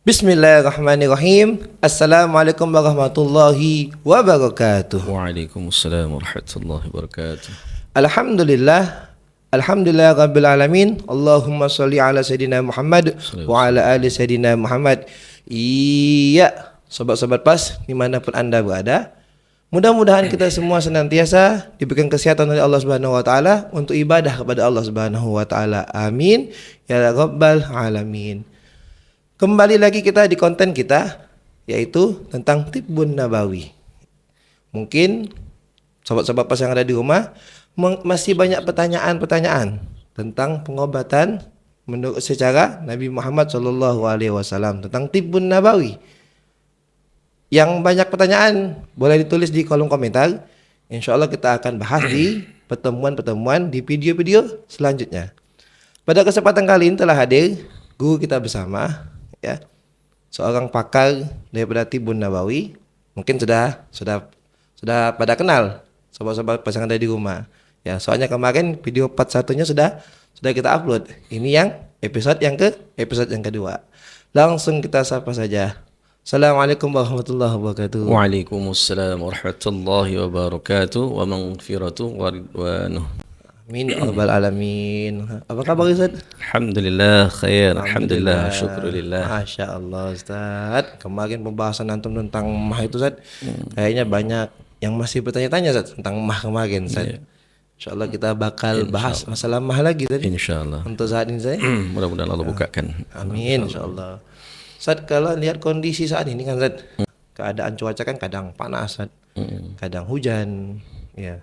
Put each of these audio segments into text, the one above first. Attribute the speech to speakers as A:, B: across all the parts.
A: Bismillahirrahmanirrahim. Assalamualaikum warahmatullahi wabarakatuh.
B: Waalaikumsalam warahmatullahi wabarakatuh.
A: Alhamdulillah. Alhamdulillah rabbil alamin. Allahumma sholli ala sayidina Muhammad wa ala ali sayidina Muhammad. Iya, sobat-sobat pas dimanapun Anda berada, mudah-mudahan kita semua senantiasa diberikan kesehatan oleh Allah Subhanahu wa taala untuk ibadah kepada Allah Subhanahu wa taala. Amin ya rabbal alamin. Kembali lagi kita di konten kita, yaitu tentang Tibbun Nabawi. Mungkin sobat-sobat pas yang ada di rumah masih banyak pertanyaan-pertanyaan tentang pengobatan menurut secara Nabi Muhammad SAW tentang Tibbun Nabawi. Yang banyak pertanyaan boleh ditulis di kolom komentar. Insya Allah kita akan bahas di pertemuan-pertemuan di video-video selanjutnya. Pada kesempatan kali ini telah hadir guru kita bersama, ya, seorang pakar daripada Tibbun Nabawi. Mungkin sudah pada kenal sobat-sobat pas yang ada di rumah. Ya, soalnya kemarin video part satunya sudah kita upload. Ini yang episode yang kedua. Langsung kita sapa saja. Assalamualaikum warahmatullahi wabarakatuh.
B: Waalaikumsalam warahmatullahi wabarakatuh wa maghfiratuh wa ridwanuh.
A: Amin ya rabbal alamin. Apa kabar Ustaz?
B: Alhamdulillah khair. Alhamdulillah syukurillah.
A: Masya Allah Ustaz. Kemarin pembahasan antum tentang mah itu Ustaz, kayaknya banyak yang masih bertanya-tanya Ustaz tentang mah kemarin Ustaz. Insya Allah kita bakal bahas masalah mah lagi tadi.
B: Insya Allah.
A: Untuk saat ini saya.
B: Mudah-mudahan Allah bukakan.
A: Amin insya Allah. Ustaz, kalau lihat kondisi saat ini kan Ustaz, keadaan cuaca kan kadang panas Ustaz, kadang hujan, ya.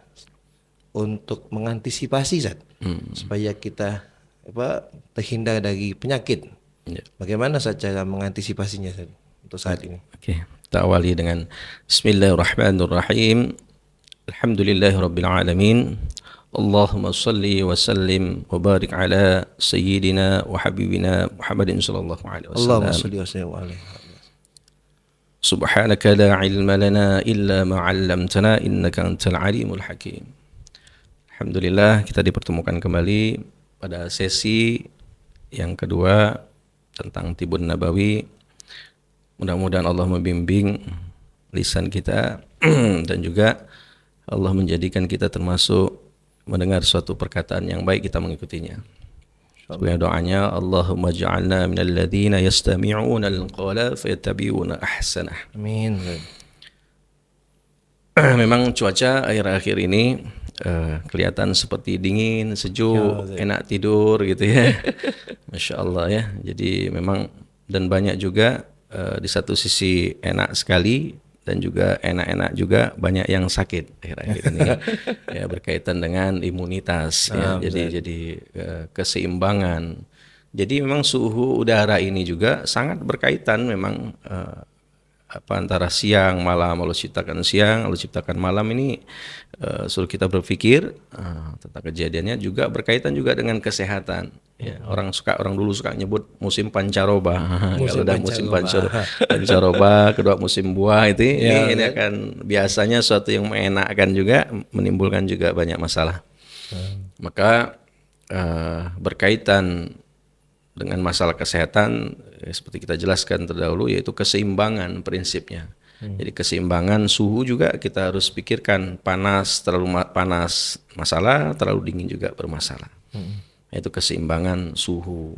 A: Untuk mengantisipasi Ustaz, supaya kita terhindar dari penyakit. Bagaimana Ustaz cara mengantisipasinya Ustaz untuk saat ini?
B: Oke, kita awali dengan Bismillahirrahmanirrahim. Alhamdulillahirabbil alamin. Allahumma salli wa sallim wa barik ala sayyidina wa habibina Muhammadin sallallahu alaihi wasallam.
A: Allahumma salli wa sallim alaihi.
B: Subhanaka la ilma lana illa ma 'allamtana innaka antal alimul hakim. Alhamdulillah kita dipertemukan kembali pada sesi yang kedua tentang Tibbun Nabawi. Mudah-mudahan Allah membimbing lisan kita dan juga Allah menjadikan kita termasuk mendengar suatu perkataan yang baik kita mengikutinya. Sebagai doanya, Allahumma ja'alna minal ladzina yastami'una al-qawla fayattabi'una ahsanah.
A: Amin.
B: Memang cuaca akhir-akhir ini kelihatan seperti dingin, sejuk, enak tidur gitu ya. Masya Allah ya. Jadi memang dan banyak juga di satu sisi enak sekali dan juga enak-enak juga banyak yang sakit akhir-akhir ini ya, berkaitan dengan imunitas ya. Jadi keseimbangan. Jadi memang suhu udara ini juga sangat berkaitan memang antara siang malam. Allah ciptakan siang, Allah ciptakan malam ini suruh kita berpikir tentang kejadiannya juga berkaitan juga dengan kesehatan. Ya, orang dulu suka nyebut musim pancaroba. Kalau udah musim pancaroba, kedua musim buah itu ini akan biasanya suatu yang mengenakkan juga, menimbulkan juga banyak masalah. Maka berkaitan dengan masalah kesehatan seperti kita jelaskan terdahulu, yaitu keseimbangan prinsipnya. Jadi keseimbangan suhu juga kita harus pikirkan, terlalu panas masalah, terlalu dingin juga bermasalah. Itu keseimbangan suhu,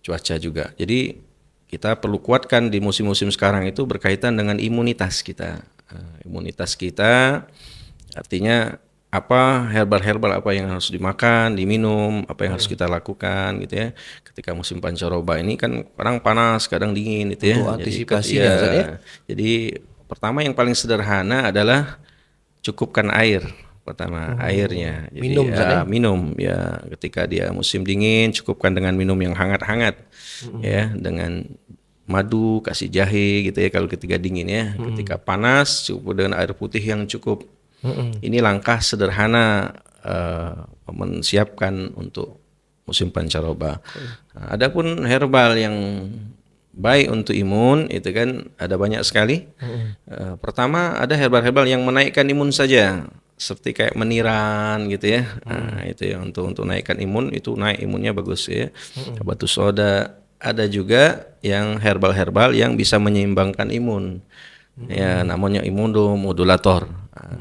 B: cuaca juga. Jadi kita perlu kuatkan di musim-musim sekarang itu berkaitan dengan imunitas kita. Imunitas kita artinya apa, herbal-herbal apa yang harus dimakan, diminum, apa yang harus kita lakukan gitu ya. Ketika musim pancaroba ini kan kadang panas, kadang dingin gitu ya.
A: Untuk antisipasi ya.
B: Jadi pertama yang paling sederhana adalah cukupkan air. Pertama airnya. Jadi, minum ya, ketika dia musim dingin cukupkan dengan minum yang hangat-hangat ya, dengan madu, kasih jahe gitu ya kalau ketika dingin ya. Ketika panas cukup dengan air putih yang cukup. Ini langkah sederhana menyiapkan untuk musim pancaroba. Adapun herbal yang baik untuk imun itu kan ada banyak sekali. Pertama ada herbal-herbal yang menaikkan imun saja, seperti kayak meniran gitu ya. Itu ya untuk naikkan imun, itu naik imunnya bagus ya. Batu soda, ada juga yang herbal-herbal yang bisa menyeimbangkan imun. Ya, namanya imunomodulator.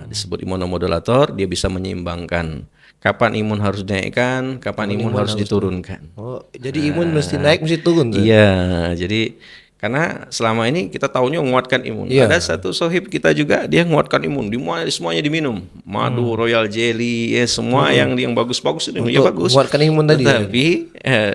B: Disebut imunomodulator, dia bisa menyeimbangkan. Kapan imun harus dinaikkan, kapan imun harus diturunkan.
A: Oh, jadi imun mesti naik mesti turun Zat?
B: Iya, jadi karena selama ini kita taunya menguatkan imun.
A: Iya.
B: Ada satu sohib kita juga dia menguatkan imun, semuanya diminum. Madu, royal jelly, ya semua yang bagus-bagus itu ya
A: Untuk
B: bagus.
A: menguatkan imun tadi.
B: Tetapi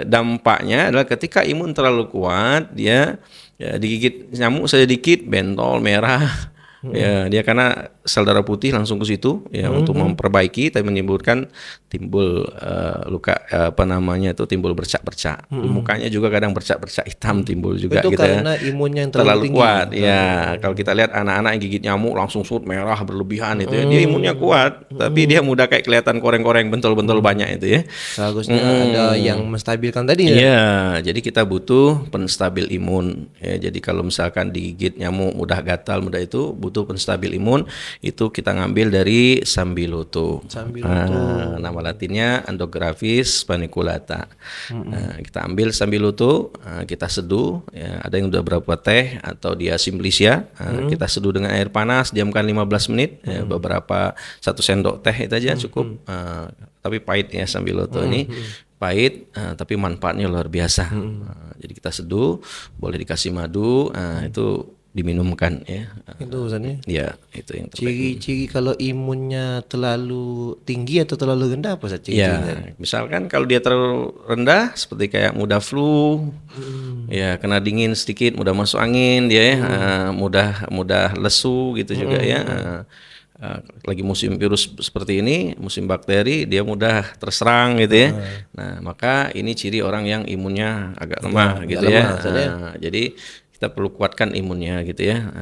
B: dampaknya adalah ketika imun terlalu kuat, dia digigit nyamuk sedikit, bentol, merah. Ya, dia karena sel darah putih langsung ke situ ya untuk memperbaiki, tapi menimbulkan timbul luka timbul bercak-bercak. Di mukanya juga kadang bercak-bercak hitam timbul juga
A: Itu
B: gitu ya.
A: karena imunnya yang
B: Terlalu
A: tinggi.
B: kuat ya. Kalau kita lihat anak-anak yang gigit nyamuk langsung sut merah berlebihan itu ya. Dia imunnya kuat, tapi dia mudah kayak kelihatan koreng-koreng, bentol-bentol banyak itu ya.
A: Seharusnya ada yang menstabilkan tadi ya.
B: Iya, jadi kita butuh penstabil imun. Ya, jadi kalau misalkan digigit nyamuk mudah gatal, mudah itu butuh penstabil imun. Itu kita ngambil dari Sambiloto. Nama latinnya Andrographis paniculata. Kita ambil Sambiloto, kita seduh. Ya, ada yang udah berapa teh atau dia simplicia. Kita seduh dengan air panas, diamkan 15 menit. Ya, beberapa 1 sendok teh itu aja cukup. Tapi pahit ya Sambiloto ini. Pahit, tapi manfaatnya luar biasa. Jadi kita seduh, boleh dikasih madu, itu diminumkan ya.
A: Itu Ustaznya.
B: Ya, itu yang terbaik.
A: Ciri-ciri kalau imunnya terlalu tinggi atau terlalu rendah apa Ustaz ciri-cirinya?
B: Ya, misalkan kalau dia terlalu rendah seperti kayak mudah flu, ya kena dingin sedikit, mudah masuk angin dia ya, mudah lesu gitu juga ya. Lagi musim virus seperti ini, musim bakteri, dia mudah terserang gitu ya. Nah, maka ini ciri orang yang imunnya agak lemah gitu ya. Jadi kita perlu kuatkan imunnya gitu ya.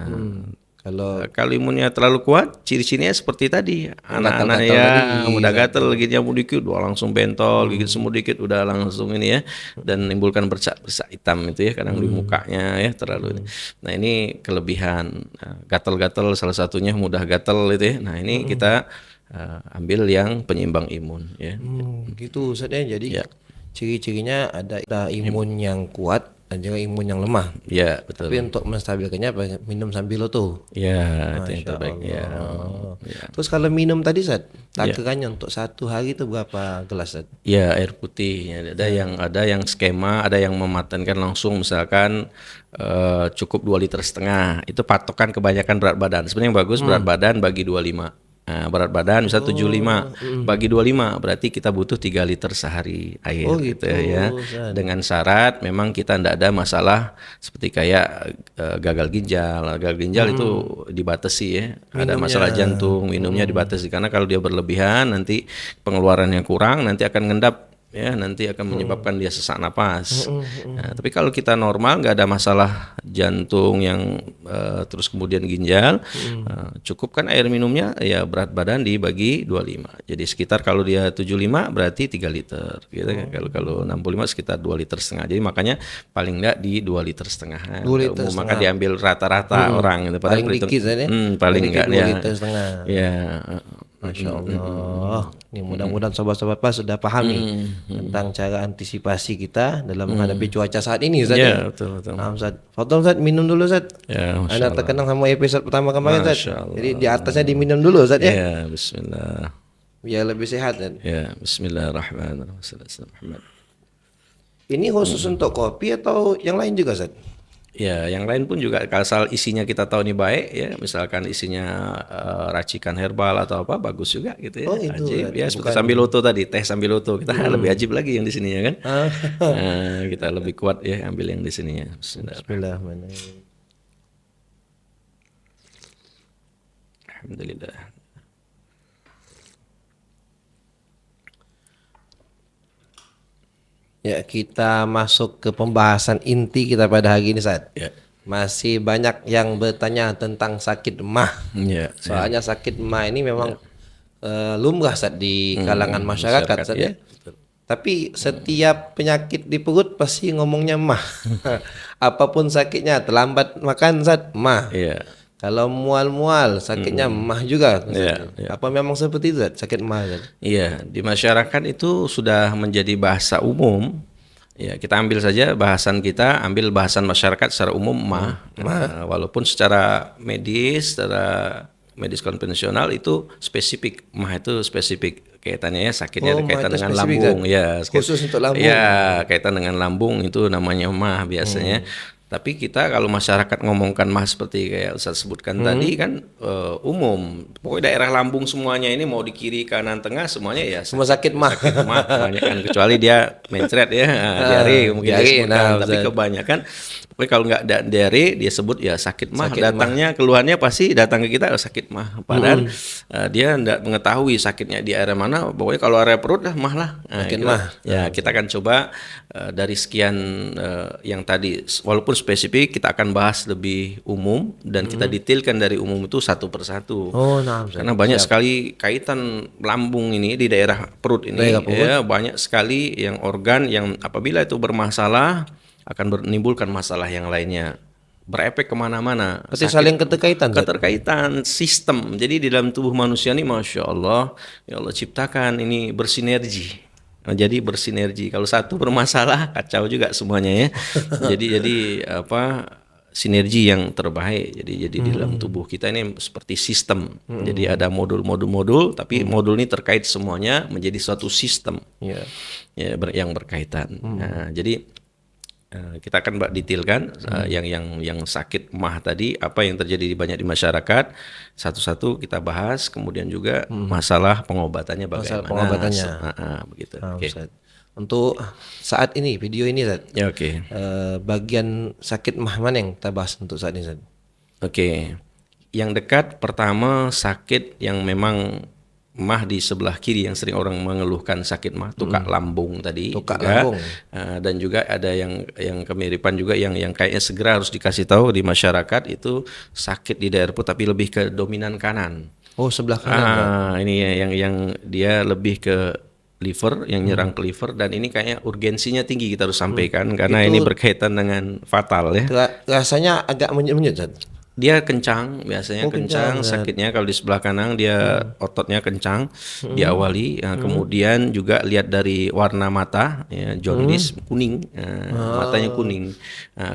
B: Kalau imunnya terlalu kuat, ciri-cirinya seperti tadi. Anak-anak ya mudah gatal, gigit nyamuk dikit udah langsung bentol, gigit semut dikit udah langsung ini ya, dan menimbulkan bercak-bercak hitam itu ya, kadang di mukanya ya terlalu ini. Nah, ini kelebihan gatal-gatal salah satunya mudah gatal itu ya. Nah, ini kita ambil yang penyeimbang imun ya.
A: Gitu Ustaznya. Jadi
B: Ya.
A: ciri-cirinya ada imun yang kuat dan juga imun yang lemah.
B: Ya, betul.
A: Tapi untuk menstabilkannya minum Sambiloto.
B: Ya, itu yang terbaik ya.
A: Terus kalau minum tadi Ustaz, takarannya untuk 1 hari itu berapa gelas Ustaz?
B: Ya, air putih. Ya, ada yang skema, ada yang mematenkan langsung misalkan cukup 2,5 liter. Itu patokan kebanyakan berat badan. Sebenarnya yang bagus berat badan bagi 25. Nah, berat badan bisa 75 bagi 25 berarti kita butuh 3 liter sehari air gitu ya. Dengan syarat memang kita tidak ada masalah seperti kayak gagal ginjal. Gagal ginjal itu dibatasi ya. Ada masalah jantung, minumnya dibatasi karena kalau dia berlebihan nanti pengeluarannya kurang, nanti akan ngendap ya, nanti akan menyebabkan dia sesak napas. Nah, tapi kalau kita normal nggak ada masalah jantung yang terus kemudian ginjal, cukup kan air minumnya ya berat badan dibagi 25. Jadi sekitar kalau dia 75 berarti 3 liter gitu kan. Kalau 65 sekitar 2,5 liter. Jadi makanya paling enggak di 2,5 liter.
A: 2,5 liter.
B: Maka diambil rata-rata orang gitu.
A: Paling dikit saja.
B: Paling enggak
A: 2,5 liter.
B: Ya.
A: Masya Allah. Ini mudah-mudahan sobat-sobat pas sudah paham nih tentang cara antisipasi kita dalam menghadapi cuaca saat ini Ustaz.
B: Ya, betul.
A: Nah, Ustaz. Fadhol Ustaz, minum dulu Ustaz.
B: Ya,
A: Anda terkenang sama episode pertama kemarin Ustaz.
B: Masya Allah.
A: Jadi di atasnya diminum dulu Ustaz ya.
B: Ya, bismillah.
A: Biar lebih sehat Ustaz.
B: Ya, bismillahirrahmanirrahim. Muhammad.
A: Ini khusus untuk kopi atau yang lain juga Ustaz?
B: Ya, yang lain pun juga asal isinya kita tahu ini baik ya, misalkan isinya racikan herbal atau apa bagus juga gitu ya.
A: Oh, itu
B: ajib ya, seperti
A: bukan-
B: Sambiloto tadi, teh Sambiloto kita lebih ajib lagi yang di sini ya kan. Kita lebih kuat ya ambil yang di sini ya.
A: Bismillahirrahmanirrahim.
B: Alhamdulillah.
A: Ya, kita masuk ke pembahasan inti kita pada hari ini Ustaz.
B: Ya.
A: Masih banyak yang bertanya tentang sakit emah.
B: Ya.
A: Soalnya sakit emah ini memang lumrah Ustaz di kalangan masyarakat Ustaz ya. Tapi setiap penyakit di perut pasti ngomongnya emah. Apapun sakitnya, terlambat makan Ustaz, emah.
B: Iya.
A: Kalau mual-mual sakitnya emah juga.
B: Iya, iya.
A: Apa memang seperti itu Ustaz, sakit emah Ustaz?
B: Iya, di masyarakat itu sudah menjadi bahasa umum Ya, kita ambil saja bahasan kita, ambil bahasan masyarakat secara umum mah. Walaupun secara medis konvensional itu spesifik, mah itu spesifik kaitannya ya sakitnya
A: Oh, mah
B: kaitan
A: itu
B: dengan
A: spesifik,
B: lambung
A: Zat?
B: ya.
A: Khusus untuk lambung.
B: Ya, kaitan dengan lambung itu namanya mah biasanya. Tapi kita kalau masyarakat ngomongkan mah seperti kayak Ustaz sebutkan tadi kan umum. Pokoknya daerah lambung semuanya ini mau di kiri, kanan, tengah semuanya ya
A: Semua sakit mah.
B: mah kebanyakan kecuali dia mencret ya diare mungkin dia
A: diare,
B: sebutkan
A: nah,
B: tapi
A: Ustaz.
B: kebanyakan pokoknya kalau nggak diare dia sebut ya sakit mah
A: Sakit
B: datangnya keluhannya pasti datang ke kita sakit mah padahal dia nggak mengetahui sakitnya di area mana pokoknya kalau area perut lah mah lah.
A: Sakit
B: kita,
A: mah.
B: ya kita akan coba dari sekian yang tadi walaupun spesifik kita akan bahas lebih umum dan kita detailkan dari umum itu satu persatu.
A: Oh, nah, Ustaz.
B: Karena banyak sekali kaitan lambung ini di daerah perut ini,
A: Daerah perut.
B: ya banyak sekali yang organ yang apabila itu bermasalah akan menimbulkan masalah yang lainnya, berefek kemana-mana.
A: Berarti
B: Sakit-
A: saling keterkaitan, Zat?
B: keterkaitan sistem. Jadi di dalam tubuh manusia ini, masya Allah, ya Allah ciptakan ini bersinergi. Nah, jadi bersinergi. Kalau satu bermasalah kacau juga semuanya ya. jadi apa? Sinergi yang terbaik. Jadi di dalam tubuh kita ini seperti sistem. Jadi ada modul-modul, tapi modul ini terkait semuanya menjadi suatu sistem
A: Iya.
B: ya yang berkaitan. Nah, jadi kita akan detailkan yang sakit mah tadi apa yang terjadi banyak di masyarakat satu-satu kita bahas kemudian juga masalah pengobatannya bagaimana.
A: Masalah pengobatannya.
B: Begitu.
A: Nah,
B: Oke.
A: Ustaz. Untuk saat ini video ini, Zat.
B: Ya oke.
A: Bagian sakit mah mana yang kita bahas untuk saat ini, Zat?
B: Oke. Yang dekat pertama sakit yang memang mah di sebelah kiri yang sering orang mengeluhkan sakit mah tukak lambung tadi
A: Tukak
B: juga.
A: lambung.
B: Dan juga ada yang kemiripan juga yang kayaknya segera harus dikasih tahu di masyarakat itu sakit di daerah perut tapi lebih ke dominan kanan.
A: Oh, sebelah kanan, Zat.
B: Ini yang dia lebih ke liver yang nyerang ke liver dan ini kayaknya urgensinya tinggi kita harus sampaikan karena
A: Itu-
B: ini berkaitan dengan fatal ya.
A: Rasanya agak menyut-menyut, Zat.
B: Dia kencang, biasanya
A: Oh, kencang,
B: kencang sakitnya kalau di sebelah kanan dia ototnya kencang diawali, kemudian juga lihat dari warna mata, ya, jaundice kuning, matanya kuning.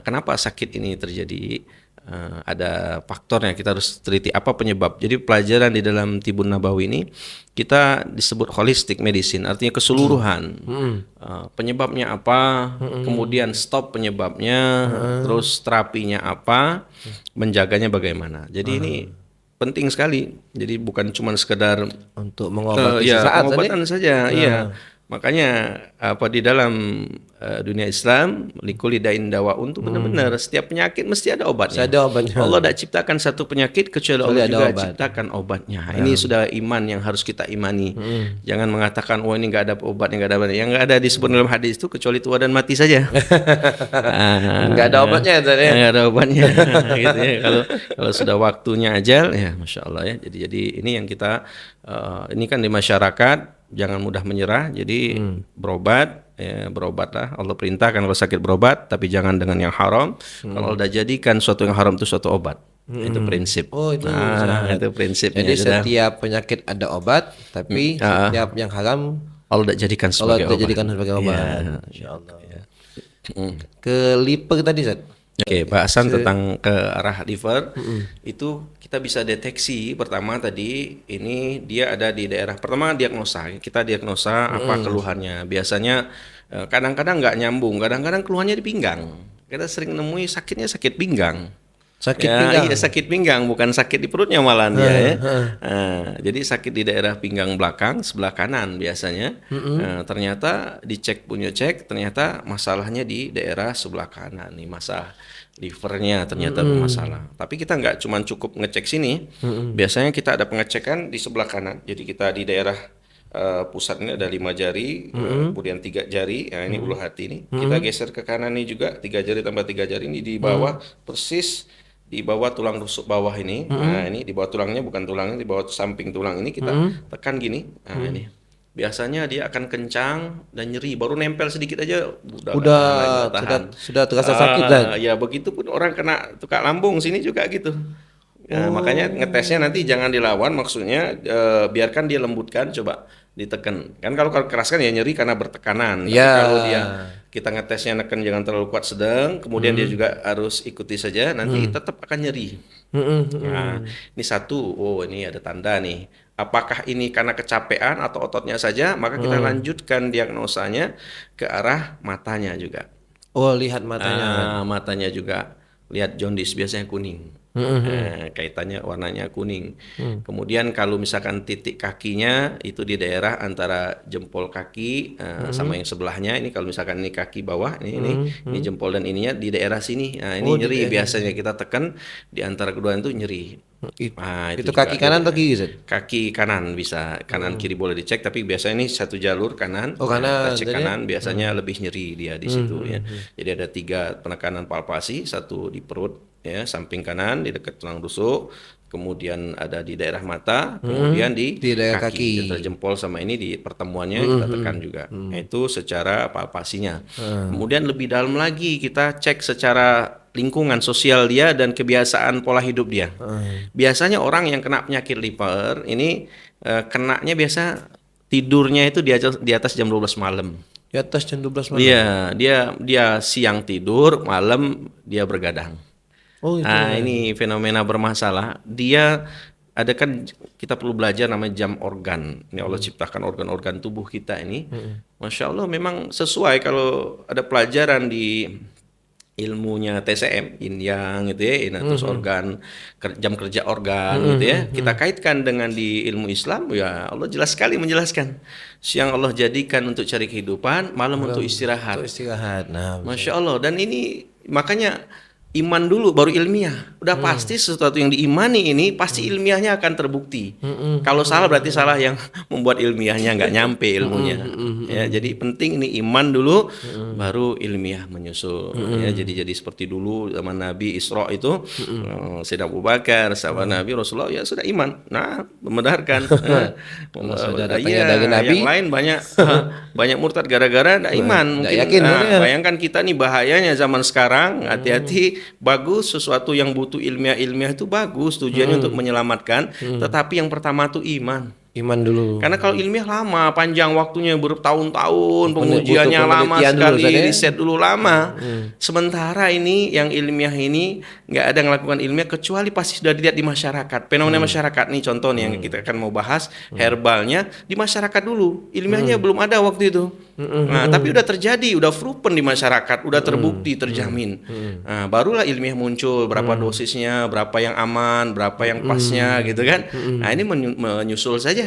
B: Kenapa sakit ini terjadi? Ada faktornya kita harus teliti apa penyebab. Jadi pelajaran di dalam Tibun Nabawi ini kita disebut holistic medicine, artinya keseluruhan. Penyebabnya apa, kemudian stop penyebabnya, terus terapinya apa, menjaganya bagaimana. Jadi ini penting sekali. Jadi bukan cuma sekedar
A: Untuk mengobati
B: ya,
A: sesaat, Zat, ya?
B: pengobatan saja, iya. Makanya apa di dalam dunia Islam likuli dain dawaun itu benar-benar setiap penyakit mesti ada obatnya.
A: Mesti ada obatnya.
B: Allah tidak ciptakan satu penyakit kecuali Allah
A: ada
B: juga
A: obat.
B: ciptakan obatnya. Ini sudah iman yang harus kita imani. Jangan mengatakan wah ini nggak ada obatnya, nggak ada obatnya. Yang nggak ada disebut dalam hadis itu kecuali tua dan mati saja.
A: Nggak ada obatnya, Zat, ya?
B: Nggak ada obatnya. Gitu ya. Kalau sudah waktunya ajal ya masya Allah ya. Jadi ini yang kita ini kan di masyarakat jangan mudah menyerah. Jadi berobat. Ya, berobatlah. Allah perintahkan kalau sakit berobat, tapi jangan dengan yang haram. Kalau udah jadikan suatu yang haram itu suatu obat. Itu prinsip.
A: Oh, itu
B: itu prinsipnya.
A: Jadi
B: sudah.
A: setiap penyakit ada obat, tapi setiap yang haram
B: Allah udah jadikan
A: Allah
B: sebagai obat.
A: dijadikan sebagai obat.
B: Ya.
A: Insyaallah.
B: Mm.
A: Ke liver tadi, Zat.
B: Oke, bahasan tentang ke arah liver itu kita bisa deteksi pertama tadi ini dia ada di daerah pertama diagnosa. Kita diagnosa apa keluhannya. Biasanya kadang-kadang nggak nyambung, kadang-kadang keluhannya di pinggang. Kita sering nemui sakitnya sakit pinggang.
A: Sakit
B: Ya,
A: pinggang.
B: iya sakit pinggang, bukan sakit di perutnya malah dia ya. Jadi sakit di daerah pinggang belakang sebelah kanan biasanya. Ternyata dicek punya cek, ternyata masalahnya di daerah sebelah kanan nih, masalah livernya ternyata bermasalah. Tapi kita nggak cuma cukup ngecek sini. Biasanya kita ada pengecekan di sebelah kanan. Jadi kita di daerah pusat ini ada 5 jari, kemudian 3 jari. Nah, ini ulu hati ini. Kita geser ke kanan ini juga 3 jari tambah 3 jari ini di bawah persis di bawah tulang rusuk bawah ini. Nah, ini di bawah tulangnya bukan tulangnya, di bawah samping tulang ini kita tekan gini. Nah, ini. Biasanya dia akan kencang dan nyeri, baru nempel sedikit aja
A: sudah terasa sakit, Zat.
B: Ya begitu pun orang kena tukak lambung sini juga gitu. Makanya ngetesnya nanti jangan dilawan, maksudnya biarkan dia lembutkan, coba ditekan. Kan kalau keras kan ya nyeri karena bertekanan. Tapi
A: Ya.
B: kalau dia kita ngetesnya neken jangan terlalu kuat sedang, kemudian dia juga harus ikuti saja, nanti tetap akan nyeri. Nah, ini satu, oh ini ada tanda nih. Apakah ini karena kecapean atau ototnya saja? Maka kita lanjutkan diagnosanya ke arah matanya juga.
A: Oh, lihat matanya.
B: Matanya juga lihat jaundice biasanya kuning. Kaitannya warnanya kuning. Kemudian kalau misalkan titik kakinya itu di daerah antara jempol kaki sama yang sebelahnya, ini kalau misalkan ini kaki bawah, ini jempol dan ininya di daerah sini. Nah, ini nyeri biasanya kita tekan di antara kedua itu nyeri. Nah,
A: Itu
B: juga
A: kaki kanan atau kiri, Ustaz?
B: kaki kanan bisa, kanan kiri boleh dicek, tapi biasanya ini satu jalur kanan.
A: Oh, kanan.
B: Kita cek kanan biasanya lebih nyeri dia di situ ya. Jadi ada 3 penekanan palpasi, satu di perut ya, samping kanan di dekat tulang rusuk, kemudian ada di daerah mata, kemudian di
A: daerah kaki.
B: antara jempol sama ini di pertemuannya kita tekan juga. Nah, itu secara palpasinya. Kemudian lebih dalam lagi kita cek secara lingkungan sosial dia dan kebiasaan pola hidup dia. Biasanya orang yang kena penyakit liver ini kenanya biasa tidurnya itu di atas jam 12 malam.
A: Di atas jam 12 malam.
B: Iya, dia siang tidur, malam dia bergadang.
A: Oh, itu.
B: Nah, ini fenomena bermasalah. Dia ada kan kita perlu belajar namanya jam organ. Ini Allah ciptakan organ-organ tubuh kita ini. Masya Allah memang sesuai kalau ada pelajaran di ilmunya TCM, yin yang gitu ya, terus organ jam kerja organ gitu ya. Kita kaitkan dengan di ilmu Islam, ya Allah jelas sekali menjelaskan. Siang Allah jadikan untuk cari kehidupan, malam untuk istirahat.
A: Untuk istirahat. Nah,
B: Masya Allah. Dan ini makanya iman dulu baru ilmiah. Udah pasti sesuatu yang diimani ini pasti ilmiahnya akan terbukti. Kalau salah berarti salah yang membuat ilmiahnya nggak nyampe ilmunya. Ya, jadi penting ini iman dulu baru ilmiah menyusul. Ya, jadi seperti dulu zaman Nabi Isra itu Sayyidina Abu Bakar, sahabat Nabi Rasulullah ya sudah iman. Nah, membenarkan.
A: sudah datangnya
B: Iya,
A: dari Nabi.
B: yang lain banyak murtad gara-gara nggak iman.
A: Nggak
B: Mungkin
A: yakin, ya.
B: bayangkan kita nih bahayanya zaman sekarang. Hati-hati. Bagus sesuatu yang butuh ilmiah itu bagus tujuannya untuk menyelamatkan, tetapi yang pertama tuh iman.
A: Iman dulu.
B: Karena kalau ilmiah lama, panjang waktunya bertahun-tahun,
A: Butuh
B: pengujiannya lama
A: penelitian dulu,
B: sekali,
A: Ustaz, ya?
B: riset dulu lama. Sementara ini yang ilmiah ini nggak ada yang melakukan ilmiah kecuali pasti sudah dilihat di masyarakat. Fenomena masyarakat nih contoh nih yang kita akan mau bahas herbalnya di masyarakat dulu. Ilmiahnya belum ada waktu itu. Nah, tapi udah terjadi, udah proven di masyarakat, udah terbukti, terjamin. Nah, barulah ilmiah muncul, berapa dosisnya, berapa yang aman, berapa yang pasnya gitu kan. Nah, ini menyusul saja.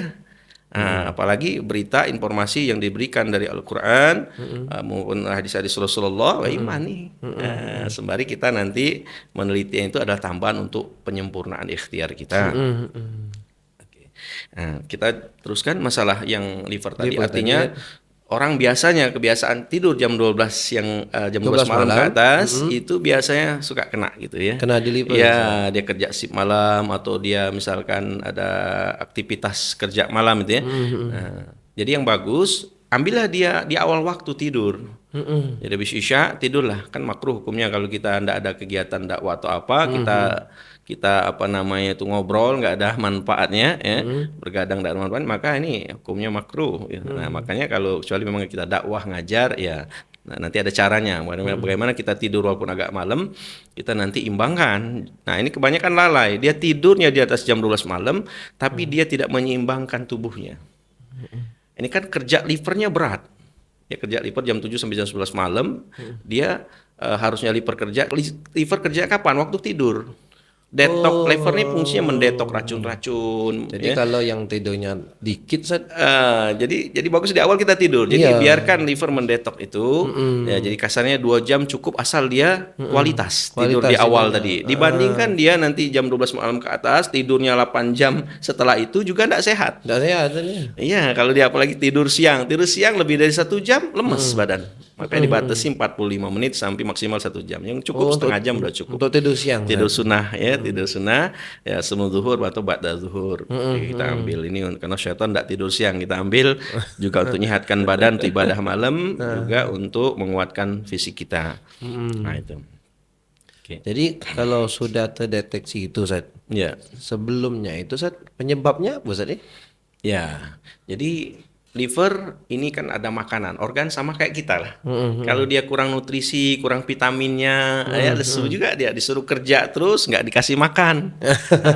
B: Nah, apalagi berita informasi yang diberikan dari Al-Quran maupun hadis-hadis Rasulullah, iman nih. Sembari kita nanti menelitinya itu adalah tambahan untuk penyempurnaan ikhtiar kita. Oke. Nah, kita teruskan masalah yang liver tadi. Artinya orang biasanya kebiasaan tidur jam 12 yang jam 12 malam ke atas itu biasanya suka kena gitu ya.
A: Kena di liver.
B: Ya, dia kerja shift malam atau dia misalkan ada aktivitas kerja malam itu ya. Nah, jadi yang bagus ambillah dia di awal waktu tidur. Jadi habis Isya tidurlah. Kan makruh hukumnya kalau kita tidak ada kegiatan dakwah atau apa, kita apa namanya itu ngobrol nggak ada manfaatnya ya, bergadang tidak ada manfaat, maka ini hukumnya makruh ya. Nah, makanya kalau kecuali memang kita dakwah ngajar ya, nah, nanti ada caranya bagaimana kita tidur walaupun agak malam, kita nanti imbangkan. Nah, ini kebanyakan lalai, dia tidurnya di atas jam 12 malam tapi dia tidak menyeimbangkan tubuhnya. Ini kan kerja livernya berat. Ya, kerja liver jam 7 sampai jam 11 malam, dia harusnya liver kerja kapan? Waktu tidur. Detok liver ini fungsinya mendetok racun-racun.
A: Jadi kalau yang tidurnya dikit,
B: jadi bagus di awal kita tidur. Jadi biarkan liver mendetok itu. Ya, jadi kasarnya 2 jam cukup asal dia kualitas tidur di awal tadi. Dibandingkan dia nanti jam 12 malam ke atas tidurnya 8 jam setelah itu juga tidak sehat.
A: Tidak sehat.
B: Iya, kalau dia apalagi tidur siang lebih dari 1 jam lemes badan. Makanya dibatasi 45 menit sampai maksimal 1 jam. Yang cukup setengah jam udah cukup.
A: Untuk tidur siang.
B: Tidur sunnah ya, tidur sunnah ya sebelum zuhur atau ba'da zuhur. Kita ambil ini karena syaitan tidak tidur siang, kita ambil juga untuk menyehatkan badan untuk ibadah malam, juga untuk menguatkan fisik kita. Nah, itu. Okay.
A: Jadi kalau sudah terdeteksi itu, Ustaz.
B: Ya.
A: Sebelumnya itu, Ustaz, penyebabnya apa, Ustaz?
B: Ya. Jadi liver ini kan ada makanan, organ sama kayak kita lah. Kalau dia kurang nutrisi, kurang vitaminnya, ya lesu juga dia disuruh kerja terus nggak dikasih makan,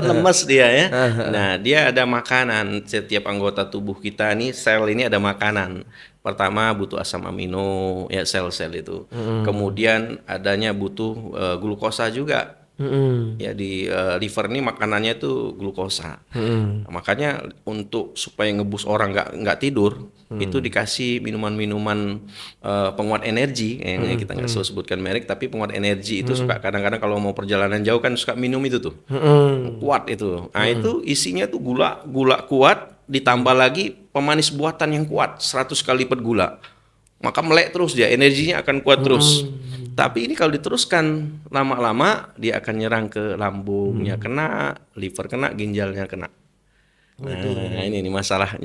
B: lemes dia ya. Nah dia ada makanan, setiap anggota tubuh kita nih sel ini ada makanan. Pertama butuh asam amino ya sel-sel itu. Kemudian adanya butuh glukosa juga. Ya di liver ini makanannya itu glukosa. Makanya untuk supaya ngebus orang nggak tidur itu dikasih minuman-minuman penguat energi yang kita nggak sebutkan merek tapi penguat energi itu suka kadang-kadang kalau mau perjalanan jauh kan suka minum itu tuh kuat itu. Nah itu isinya tuh gula kuat ditambah lagi pemanis buatan yang kuat 100 kali lipat gula. Maka melek terus dia, energinya akan kuat terus. Tapi ini kalau diteruskan lama-lama dia akan nyerang ke lambungnya kena, liver kena, ginjalnya kena. Nah, ini masalah.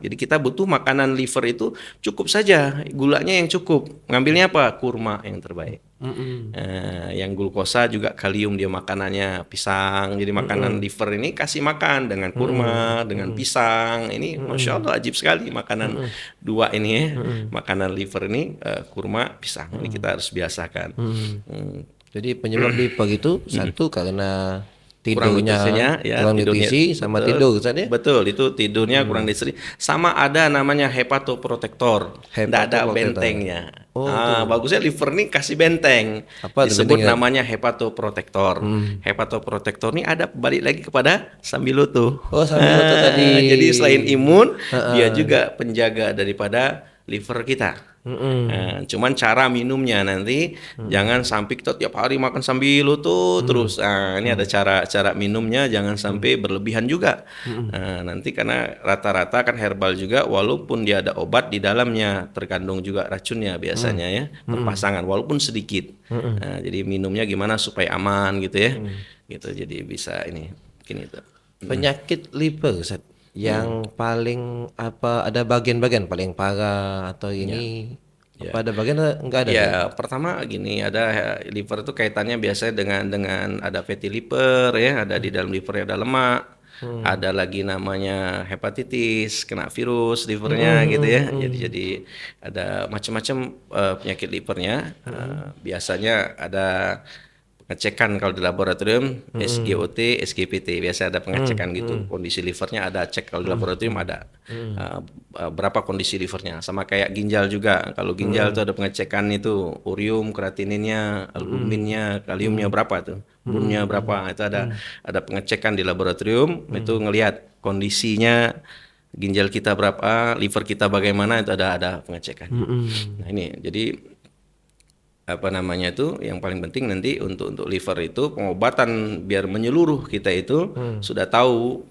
B: Jadi kita butuh makanan liver itu cukup saja, gulanya yang cukup. Ngambilnya apa? Kurma yang terbaik. Yang glukosa juga kalium dia makanannya pisang. Jadi makanan liver ini kasih makan dengan kurma, dengan pisang. Ini masya Allah ajib sekali makanan dua ini ya. Makanan liver ini kurma, pisang. Ini kita harus biasakan.
A: Jadi penyebab liver itu satu karena
B: kurang
A: tidurnya
B: ya,
A: kurang
B: tidurnya,
A: nutrisi sama
B: betul,
A: tidur Ustaz ya?
B: Betul, itu tidurnya kurang nutrisi. Sama ada namanya hepatoprotektor. Tidak ada bentengnya. Bagusnya liver nih kasih benteng.
A: Apa
B: disebut
A: bentengnya?
B: namanya hepatoprotektor. Hepatoprotektor ini ada balik lagi kepada sambiloto.
A: Oh, sambiloto tadi.
B: Jadi selain imun, dia juga penjaga daripada liver kita. Cuman cara minumnya nanti jangan sampai kita tiap hari makan sambiloto terus. Ini ada cara minumnya, jangan sampai berlebihan juga. Nanti karena rata-rata kan herbal juga, walaupun dia ada obat di dalamnya terkandung juga racunnya biasanya ya berpasangan walaupun sedikit. Jadi minumnya gimana supaya aman gitu ya. Gitu jadi bisa ini mungkin itu.
A: Penyakit liver Ustaz yang paling ada bagian-bagian paling parah atau ini apa ada bagian enggak ada?
B: Ya, pertama gini, ada liver itu kaitannya biasanya dengan ada fatty liver ya, ada di dalam livernya ada lemak. Ada lagi namanya hepatitis, kena virus livernya gitu ya. Jadi ada macam-macam penyakit livernya. Biasanya ada pengecekan kalau di laboratorium SGOT, SGPT biasa ada pengecekan gitu kondisi livernya ada cek kalau di laboratorium ada berapa kondisi livernya sama kayak ginjal juga kalau ginjal itu ada pengecekan itu urium, kreatininnya, albuminnya, kaliumnya berapa tuh, brunnya berapa itu ada pengecekan di laboratorium itu ngelihat kondisinya ginjal kita berapa, liver kita bagaimana itu ada pengecekan. Nah ini jadi apa namanya itu yang paling penting nanti untuk liver itu pengobatan biar menyeluruh kita itu sudah tahu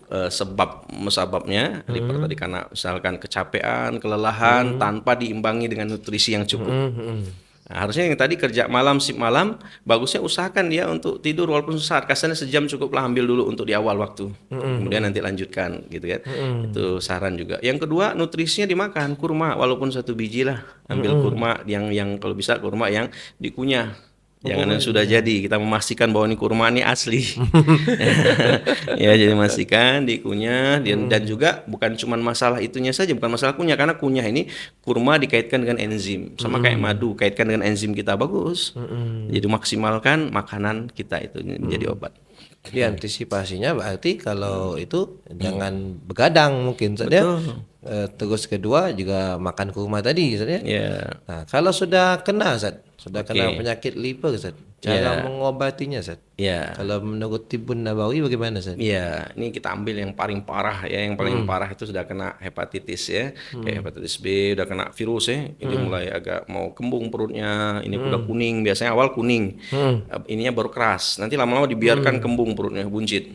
B: musababnya liver tadi karena misalkan kecapean, kelelahan tanpa diimbangi dengan nutrisi yang cukup. Nah, harusnya yang tadi kerja malam sip malam bagusnya usahakan dia untuk tidur walaupun sesaat kasarnya sejam cukuplah ambil dulu untuk di awal waktu kemudian nanti lanjutkan gitu kan. Itu saran juga. Yang kedua nutrisinya dimakan kurma walaupun 1 biji lah ambil kurma yang kalau bisa kurma yang dikunyah. Jangan yang sudah jadi, kita memastikan bahwa ini kurma ini asli. Ya, jadi memastikan dikunyah dan juga bukan cuma masalah itunya saja, bukan masalah kunyah karena kunyah ini kurma dikaitkan dengan enzim, sama kayak madu kaitkan dengan enzim kita bagus. Jadi maksimalkan makanan kita itu menjadi obat.
A: Jadi antisipasinya berarti kalau itu jangan begadang mungkin saja. Terus kedua juga makan kurma tadi Ustaz ya. Nah, kalau sudah kena Ustaz, kena penyakit liver Ustaz, cara mengobatinya Ustaz. Kalau menurut Tibun Nabawi bagaimana Ustaz?
B: Ini kita ambil yang paling parah ya, yang paling parah itu sudah kena hepatitis ya. Kayak hepatitis B udah kena virus ya. Ini mulai agak mau kembung perutnya, ini udah kuning, biasanya awal kuning. Ininya baru keras. Nanti lama-lama dibiarkan kembung perutnya, buncit.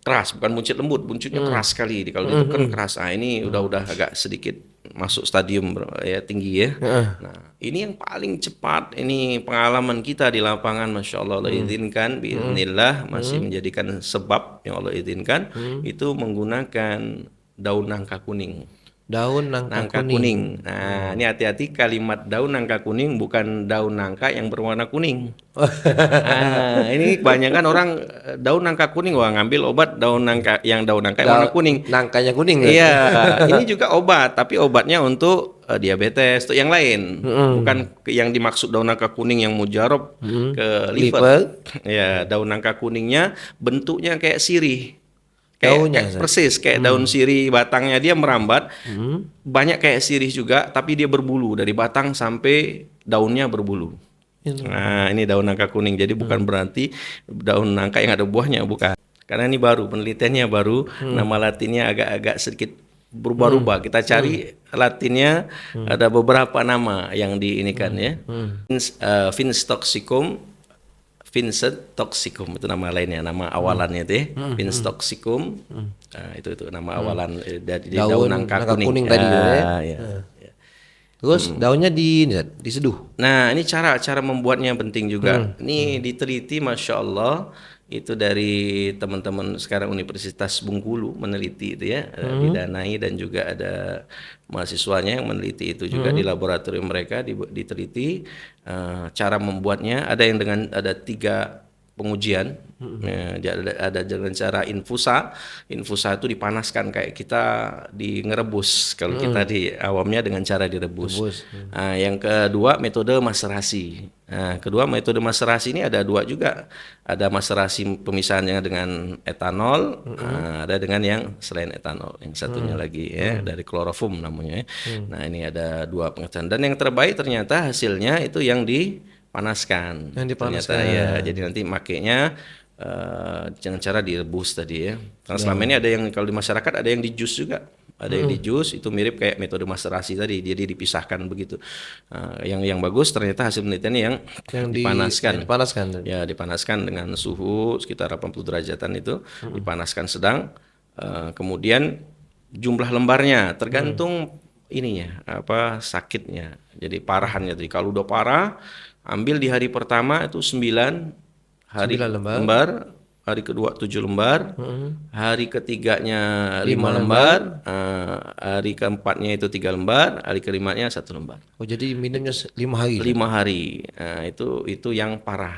B: Keras, bukan buncit lembut, buncitnya keras sekali. Kalau ditekan keras. Nah, ini udah agak sedikit masuk stadium ya tinggi ya. Nah, ini yang paling cepat ini pengalaman kita di lapangan Masya Allah izinkan biiznillah masih menjadikan sebab yang Allah izinkan itu menggunakan daun nangka kuning.
A: Daun nangka,
B: Nangka kuning. Nah, ini hati-hati kalimat daun nangka kuning bukan daun nangka yang berwarna kuning. Ah, ini kebanyakan orang daun nangka kuning, wah ngambil obat daun nangka yang warna kuning.
A: Nangkanya kuning kan?
B: Iya, ini juga obat, tapi obatnya untuk diabetes, untuk yang lain, bukan yang dimaksud daun nangka kuning yang mujarab ke liver. Ya, daun nangka kuningnya bentuknya kayak sirih. Kayak persis kayak daun sirih, batangnya dia merambat, banyak kayak sirih juga, tapi dia berbulu dari batang sampai daunnya berbulu. Nah, ini daun nangka kuning. Jadi bukan berarti daun nangka yang ada buahnya, bukan. Karena ini baru, penelitiannya baru, nama latinnya agak-agak sedikit berubah-ubah. Kita cari latinnya, ada beberapa nama yang diinikan ya. Vincent toxicum itu nama lainnya, nama awalannya itu ya. Vincent toxicum. Nah, itu nama awalan dari daun nangka kuning
A: tadi
B: ya.
A: Terus daunnya diseduh.
B: Nah, ini cara membuatnya penting juga. Ini diteliti, Masya Allah, itu dari teman-teman sekarang Universitas Bengkulu meneliti itu ya, didanai dan juga ada mahasiswanya yang meneliti itu juga di laboratorium mereka diteliti cara membuatnya. Ada yang ada 3 pengujian, ada dengan cara infusa itu dipanaskan kayak kita ngerebus, kalau kita di awamnya dengan cara direbus. Nah, yang kedua metode maserasi. Nah, kedua metode maserasi ini ada 2 juga, ada maserasi pemisahannya dengan etanol, ada dengan yang selain etanol, yang satunya lagi ya dari klorofum namanya. Nah, ini ada 2 pengetahuan dan yang terbaik ternyata hasilnya itu yang dipanaskan. Ternyata ya, jadi nanti makainya dengan cara direbus tadi ya. Karena selama ini ada yang kalau di masyarakat ada yang di jus juga. Ada yang di jus, itu mirip kayak metode maserasi tadi, jadi dipisahkan begitu. Yang bagus ternyata hasil penelitiannya yang dipanaskan. Ya, dipanaskan dengan suhu sekitar 80 derajatan itu, dipanaskan sedang. Kemudian jumlah lembarnya tergantung ininya, sakitnya. Jadi parahannya tadi. Kalau udah parah, ambil di hari pertama itu 9 lembar, hari kedua 7 lembar, hari ketiganya 5 lembar, hari keempatnya itu 3 lembar, hari kelimanya 1 lembar.
A: Oh, jadi minumnya 5 hari?
B: 5 hari. Nah, itu yang parah.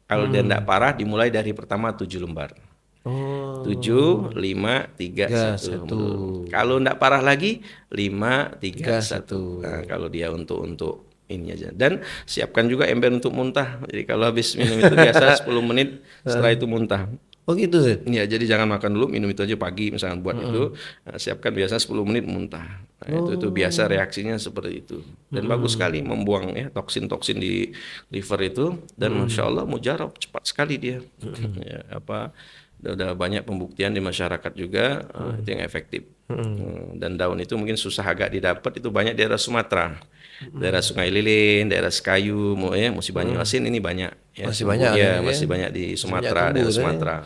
B: Kalau dia tidak parah, dimulai dari pertama 7 lembar. 7, 5, 3, 1. Kalau tidak parah lagi, 5, 3, 1. Nah, kalau dia untuk ini aja. Dan siapkan juga ember untuk muntah. Jadi kalau habis minum itu biasa 10 menit setelah itu muntah.
A: Oh gitu sih?
B: Ya, jadi jangan makan dulu, minum itu aja pagi misalkan buat itu. Nah, siapkan biasa 10 menit muntah. Nah, itu biasa reaksinya seperti itu. Dan bagus sekali membuang ya toksin-toksin di liver itu, dan Masya Allah mujarab, cepat sekali dia. Ya, udah banyak pembuktian di masyarakat juga, itu yang efektif. Dan daun itu mungkin susah agak didapat, itu banyak daerah Sumatera. Daerah Sungai Lilin, daerah Sekayu, Musi Banyuasin ini banyak ya. Masih banyak di Sumatera, daerah Sumatera.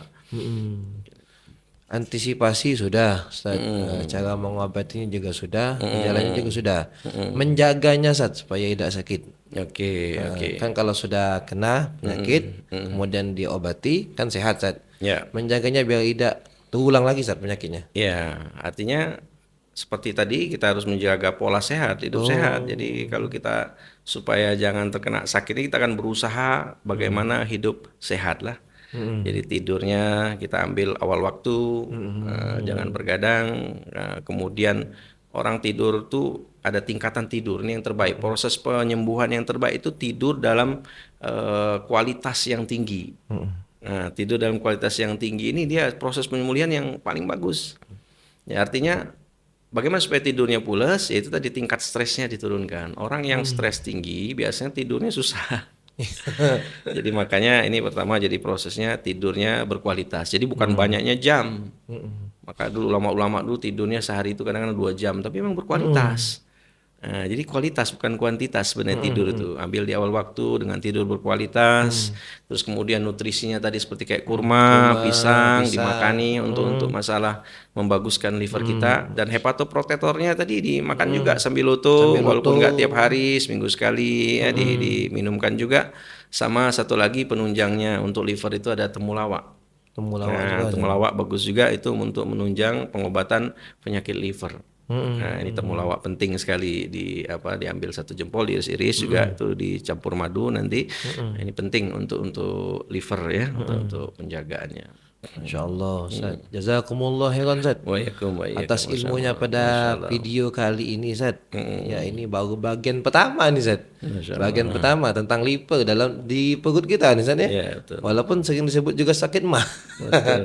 A: Antisipasi sudah, cara mengobatinya juga sudah, jalannya juga sudah. Menjaganya supaya tidak sakit.
B: Oke.
A: Kan kalau sudah kena penyakit, kemudian diobati, kan sehat Ustaz.
B: Ya.
A: Menjaganya biar tidak terulang lagi Ustaz penyakitnya.
B: Ya, artinya seperti tadi kita harus menjaga pola sehat, hidup sehat. Jadi kalau kita supaya jangan terkena sakit ini, kita akan berusaha bagaimana hidup sehat lah. Jadi tidurnya kita ambil awal waktu, jangan bergadang. Kemudian orang tidur tuh ada tingkatan tidur, ini yang terbaik. Proses penyembuhan yang terbaik itu tidur dalam kualitas yang tinggi. Nah, tidur dalam kualitas yang tinggi ini dia proses penyembuhan yang paling bagus. Ya, artinya bagaimana supaya tidurnya pulas? Yaitu tadi tingkat stresnya diturunkan. Orang yang stres tinggi biasanya tidurnya susah. Jadi makanya ini pertama, jadi prosesnya tidurnya berkualitas. Jadi bukan banyaknya jam. Maka dulu ulama-ulama dulu tidurnya sehari itu kadang-kadang 2 jam, tapi memang berkualitas. Nah, jadi kualitas bukan kuantitas sebenarnya tidur itu. Ambil di awal waktu dengan tidur berkualitas. Terus kemudian nutrisinya tadi seperti kayak kurma, pisang dimakani untuk masalah membaguskan liver kita. Dan hepatoprotektornya tadi dimakan juga sambil loto, walaupun nggak tiap hari, seminggu sekali ya, diminumkan juga. Sama satu lagi penunjangnya untuk liver itu ada temulawak. Temulawak bagus juga itu untuk menunjang pengobatan penyakit liver. Nah, ini temulawak penting sekali diambil satu jempol diiris-iris juga itu dicampur madu nanti. Nah, ini penting untuk liver ya, untuk penjagaannya.
A: Masya Allah Ustaz. Jazakumullah khairan Ustaz
B: Waalaikumsalam.
A: atas ilmunya pada video kali ini Ustaz. Ya ini baru bagian pertama nih Ustaz. Bagian pertama tentang liver di perut kita nih Ustaz ya.
B: Ya, betul.
A: Walaupun sering disebut juga sakit mah.
B: Betul.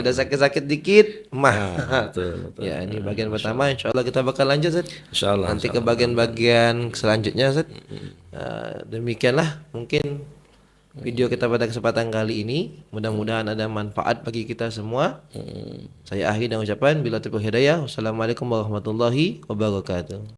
A: Ada sakit-sakit dikit mah.
B: Betul.
A: Ya ini bagian pertama, insya Allah kita bakal lanjut Ustaz.
B: Insyaallah.
A: Nanti ke bagian selanjutnya Ustaz. Demikianlah mungkin video kita pada kesempatan kali ini. Mudah-mudahan ada manfaat bagi kita semua. Saya akhiri dengan ucapan bila taufiq hidayah. Wassalamualaikum warahmatullahi wabarakatuh.